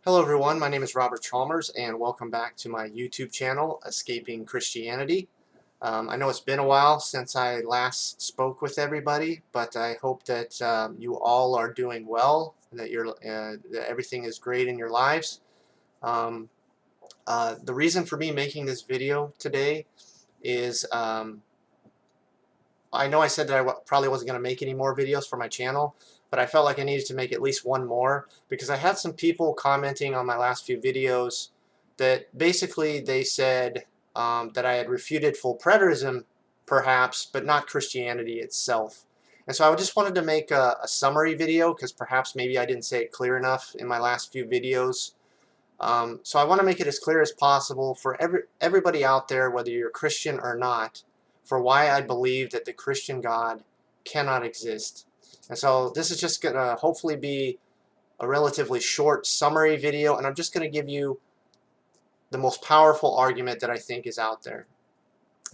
Hello everyone, my name is Robert Chalmers and welcome back to my YouTube channel, Escaping Christianity. I know it's been a while since I last spoke with everybody, but I hope that you all are doing well and that that everything is great in your lives. The reason for me making this video today is I know I said that I probably wasn't going to make any more videos for my channel, but I felt like I needed to make at least one more because I had some people commenting on my last few videos that basically they said that I had refuted full preterism perhaps, but not Christianity itself. And so I just wanted to make a summary video because perhaps maybe I didn't say it clear enough in my last few videos. So I want to make it as clear as possible for everybody out there, whether you're Christian or not, for why I believe that the Christian God cannot exist. And so this is just going to hopefully be a relatively short summary video, and I'm just going to give you the most powerful argument that I think is out there.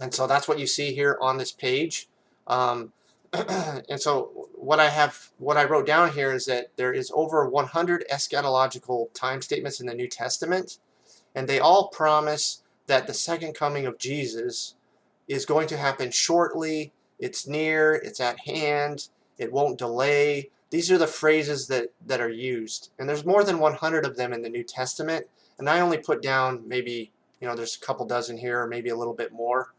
And so that's what you see here on this page. And so what I wrote down here is that there is over 100 eschatological time statements in the New Testament, and they all promise that the second coming of Jesus is going to happen shortly, it's near, it's at hand, it won't delay. These are the phrases that are used. And there's more than 100 of them in the New Testament, and I only put down maybe, there's a couple dozen here, or maybe a little bit more.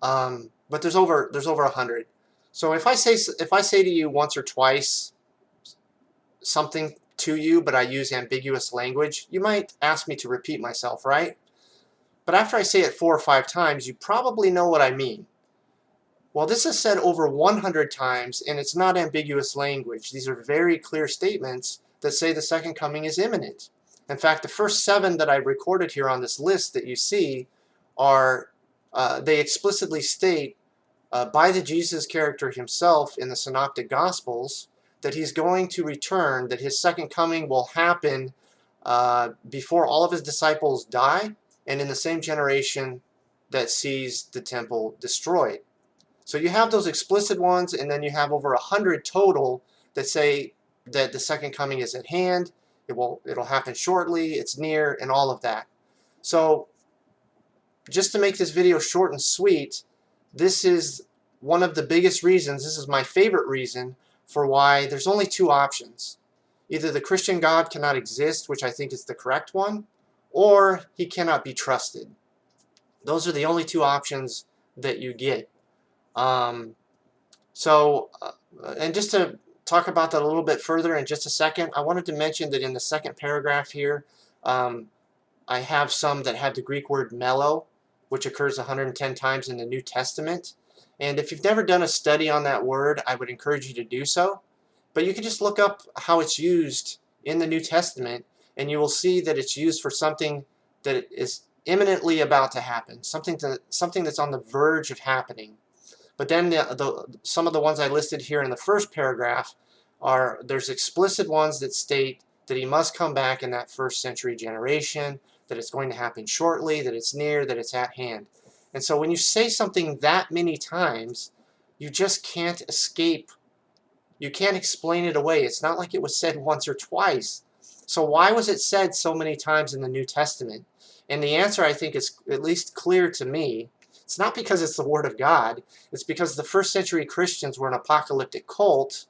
But there's over 100. So if I say to you once or twice something to you, but I use ambiguous language, you might ask me to repeat myself, right? But after I say it 4 or 5 times, you probably know what I mean. Well, this is said over 100 times, and it's not ambiguous language. These are very clear statements that say the second coming is imminent. In fact, the first 7 that I recorded here on this list that you see are, they explicitly state by the Jesus character himself in the Synoptic Gospels that he's going to return, that his second coming will happen before all of his disciples die, and in the same generation that sees the temple destroyed. So you have those explicit ones, and then you have over 100 total that say that the second coming is at hand, it'll happen shortly, it's near, and all of that. So just to make this video short and sweet, this is one of the biggest reasons, this is my favorite reason for why there's only 2 options. Either the Christian God cannot exist, which I think is the correct one, or he cannot be trusted. Those are the only 2 options that you get. And just to talk about that a little bit further in just a second, I wanted to mention that in the second paragraph here, I have some that have the Greek word mello, which occurs 110 times in the New Testament. And if you've never done a study on that word, I would encourage you to do so. But you can just look up how it's used in the New Testament, and you will see that it's used for something that is imminently about to happen, something that's on the verge of happening. But then some of the ones I listed here in the first paragraph there's explicit ones that state that he must come back in that first century generation, that it's going to happen shortly, that it's near, that it's at hand. And so when you say something that many times, you just can't escape. You can't explain it away. It's not like it was said once or twice. So why was it said so many times in the New Testament? And the answer, I think, is at least clear to me. It's not because it's the Word of God. It's because the first century Christians were an apocalyptic cult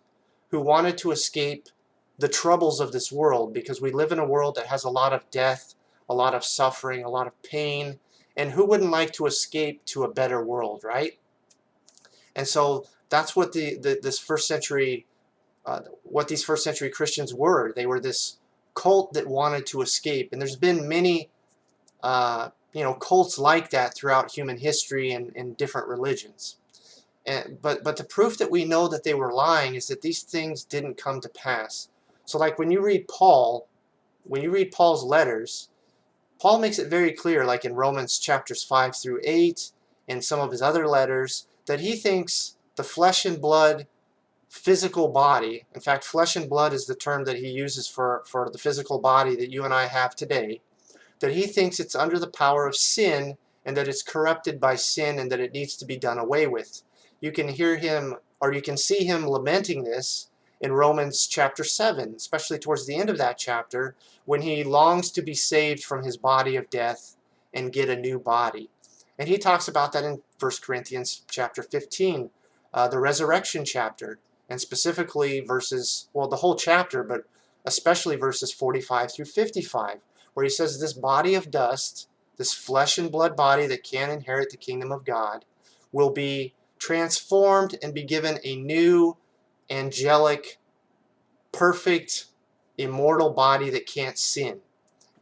who wanted to escape the troubles of this world, because we live in a world that has a lot of death, a lot of suffering, a lot of pain, and who wouldn't like to escape to a better world, right? And so that's what this first century, what these first century Christians were. They were this cult that wanted to escape, and there's been many cults like that throughout human history and different religions. But the proof that we know that they were lying is that these things didn't come to pass. So like when you read Paul's letters, Paul makes it very clear, like in Romans chapters 5 through 8 and some of his other letters, that he thinks the flesh and blood physical body, in fact flesh and blood is the term that he uses for the physical body that you and I have today, that he thinks it's under the power of sin and that it's corrupted by sin and that it needs to be done away with. You can hear him, or you can see him lamenting this in Romans chapter 7, especially towards the end of that chapter, when he longs to be saved from his body of death and get a new body. And he talks about that in 1 Corinthians chapter 15, the resurrection chapter, and specifically verses, well, the whole chapter, but especially verses 45 through 55, where he says this body of dust, this flesh and blood body that can inherit the kingdom of God, will be transformed and be given a new, angelic, perfect, immortal body that can't sin.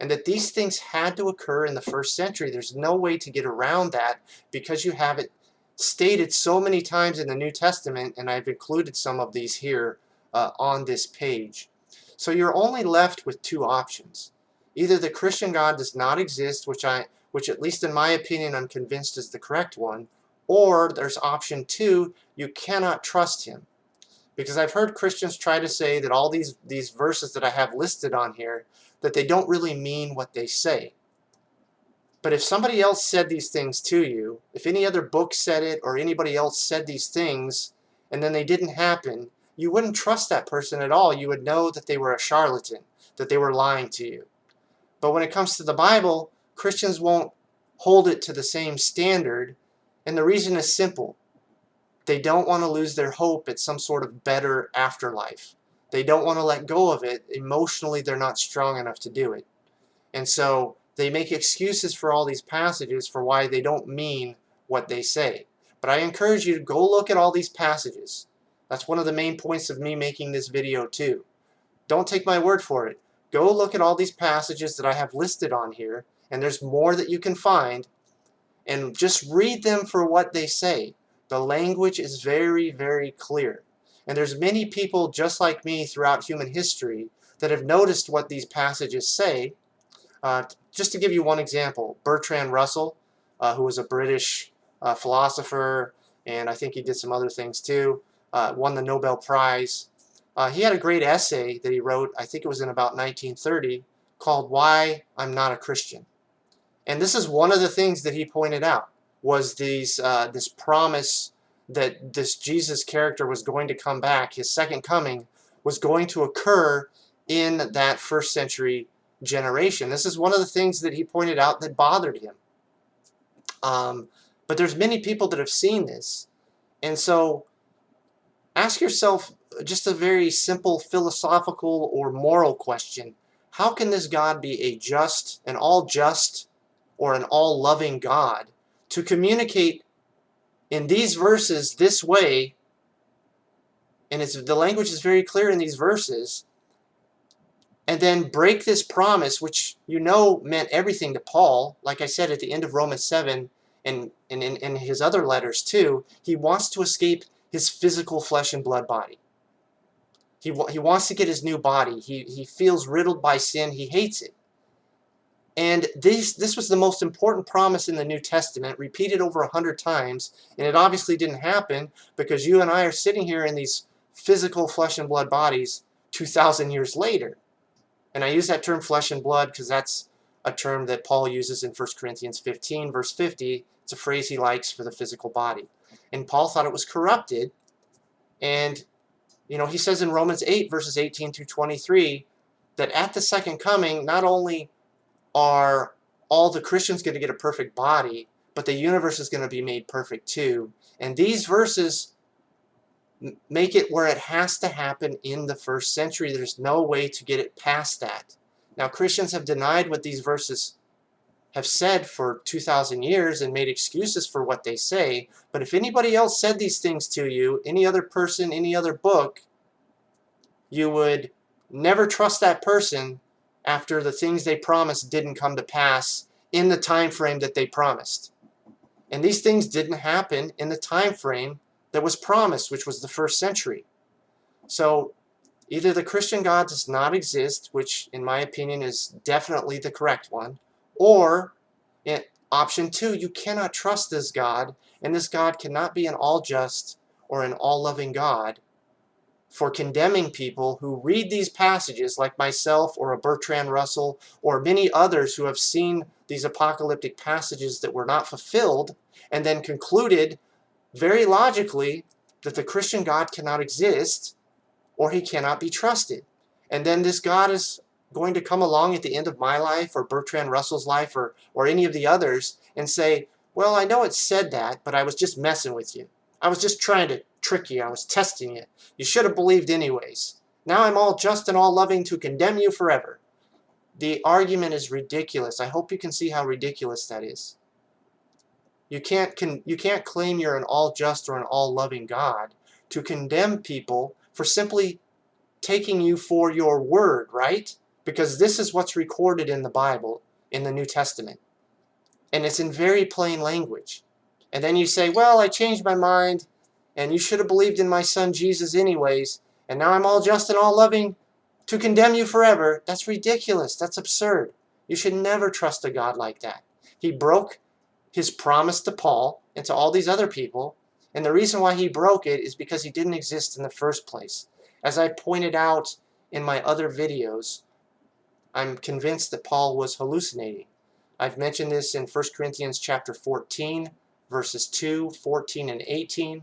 And that these things had to occur in the first century. There's no way to get around that because you have it stated so many times in the New Testament, and I've included some of these here on this page. So you're only left with two options. Either the Christian God does not exist, which at least in my opinion I'm convinced is the correct one, or there's option two, you cannot trust him. Because I've heard Christians try to say that all these verses that I have listed on here, that they don't really mean what they say. But if somebody else said these things to you, if any other book said it or anybody else said these things and then they didn't happen, you wouldn't trust that person at all. You would know that they were a charlatan, that they were lying to you. But when it comes to the Bible, Christians won't hold it to the same standard, and the reason is simple. They don't want to lose their hope at some sort of better afterlife. They don't want to let go of it. Emotionally, they're not strong enough to do it. And so they make excuses for all these passages for why they don't mean what they say. But I encourage you to go look at all these passages. That's one of the main points of me making this video too. Don't take my word for it. Go look at all these passages that I have listed on here, and there's more that you can find, and just read them for what they say. The language is very, very clear. And there's many people just like me throughout human history that have noticed what these passages say. Just to give you one example, Bertrand Russell, who was a British philosopher, and I think he did some other things too, won the Nobel Prize. He had a great essay that he wrote, I think it was in about 1930, called Why I'm Not a Christian. And this is one of the things that he pointed out, was this promise that this Jesus character was going to come back, his second coming was going to occur in that first century generation. This is one of the things that he pointed out that bothered him. But there's many people that have seen this. And so ask yourself just a very simple philosophical or moral question. How can this God be a just, an all-just, or an all-loving God to communicate in these verses this way, and the language is very clear in these verses, and then break this promise, which you know meant everything to Paul, like I said at the end of Romans 7, and in his other letters too, he wants to escape his physical flesh and blood body. He wants to get his new body. He feels riddled by sin. He hates it. And this was the most important promise in the New Testament, repeated over 100 times, and it obviously didn't happen because you and I are sitting here in these physical flesh and blood bodies 2,000 years later. And I use that term flesh and blood because that's a term that Paul uses in 1 Corinthians 15, verse 50. It's a phrase he likes for the physical body. And Paul thought it was corrupted. And, you know, he says in Romans 8, verses 18 through 23, that at the second coming, not only are all the Christians going to get a perfect body, but the universe is going to be made perfect too. And these verses make it where it has to happen in the first century. There's no way to get it past that. Now, Christians have denied what these verses have said for 2,000 years and made excuses for what they say. But if anybody else said these things to you, any other person, any other book, you would never trust that person after the things they promised didn't come to pass in the time frame that they promised. And these things didn't happen in the time frame that was promised, which was the first century. So either the Christian God does not exist, which in my opinion is definitely the correct one, or in option two, you cannot trust this God, and this God cannot be an all-just or an all-loving God for condemning people who read these passages, like myself or a Bertrand Russell or many others who have seen these apocalyptic passages that were not fulfilled and then concluded very logically that the Christian God cannot exist or he cannot be trusted. And then this God is going to come along at the end of my life or Bertrand Russell's life or any of the others and say, well, I know it said that, but I was just messing with you. I was just trying to trick you. I was testing you. You should have believed anyways. Now I'm all just and all loving to condemn you forever. The argument is ridiculous. I hope you can see how ridiculous that is. You can't claim you're an all just or an all loving God to condemn people for simply taking you for your word, right? Because this is what's recorded in the Bible, in the New Testament. And it's in very plain language. And then you say, well, I changed my mind, and you should have believed in my son Jesus anyways, and now I'm all just and all loving to condemn you forever. That's ridiculous. That's absurd. You should never trust a God like that. He broke his promise to Paul and to all these other people, and the reason why he broke it is because he didn't exist in the first place. As I pointed out in my other videos, I'm convinced that Paul was hallucinating. I've mentioned this in 1 Corinthians chapter 14, verses 2, 14, and 18,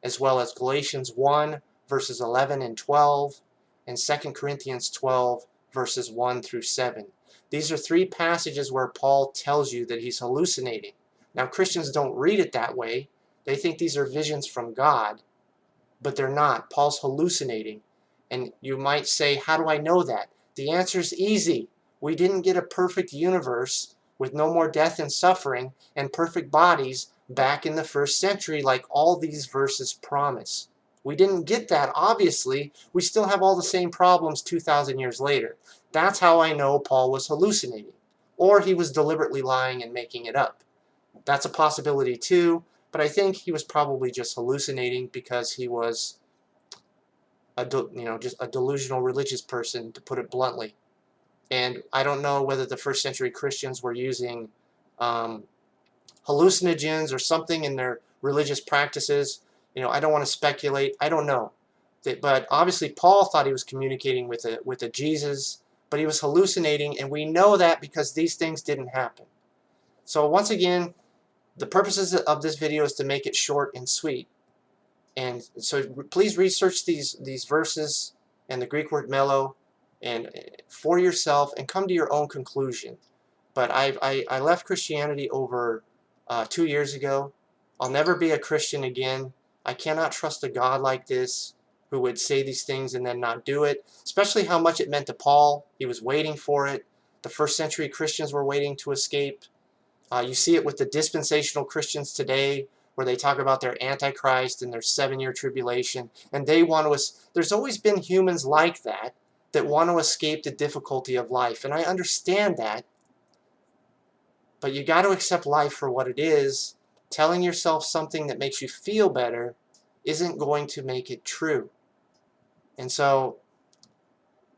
as well as Galatians 1, verses 11 and 12, and 2 Corinthians 12, verses 1 through 7. These are three passages where Paul tells you that he's hallucinating. Now, Christians don't read it that way. They think these are visions from God, but they're not. Paul's hallucinating. And you might say, how do I know that? The answer is easy. We didn't get a perfect universe with no more death and suffering and perfect bodies back in the first century like all these verses promise. We didn't get that, obviously. We still have all the same problems 2,000 years later. That's how I know Paul was hallucinating. Or he was deliberately lying and making it up. That's a possibility too, but I think he was probably just hallucinating because he was just a delusional religious person, to put it bluntly. And I don't know whether the first century Christians were using hallucinogens or something in their religious practices. I don't want to speculate. I don't know. But obviously Paul thought he was communicating with a Jesus, but he was hallucinating, and we know that because these things didn't happen. So once again, the purposes of this video is to make it short and sweet. And so please research these verses and the Greek word melo and for yourself and come to your own conclusion. But I left Christianity over 2 years ago. I'll never be a Christian again. I cannot trust a God like this who would say these things and then not do it, especially how much it meant to Paul. He was waiting for it. The first century Christians were waiting to escape. You see it with the dispensational Christians today, where they talk about their Antichrist and their 7-year tribulation, and they want to. There's always been humans like that want to escape the difficulty of life, and I understand that, but you got to accept life for what it is. Telling yourself something that makes you feel better isn't going to make it true. And so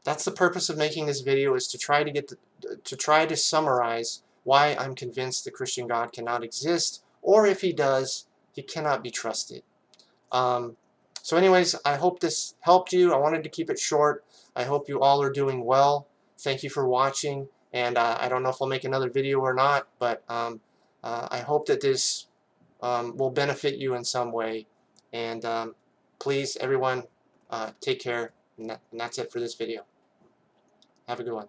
that's the purpose of making this video, is to try to summarize why I'm convinced the Christian God cannot exist, or if he does, he cannot be trusted. So anyways, I hope this helped you. I wanted to keep it short. I hope you all are doing well. Thank you for watching, and I don't know if I'll make another video or not, but I hope that this will benefit you in some way. And please, everyone, take care, and that's it for this video. Have a good one.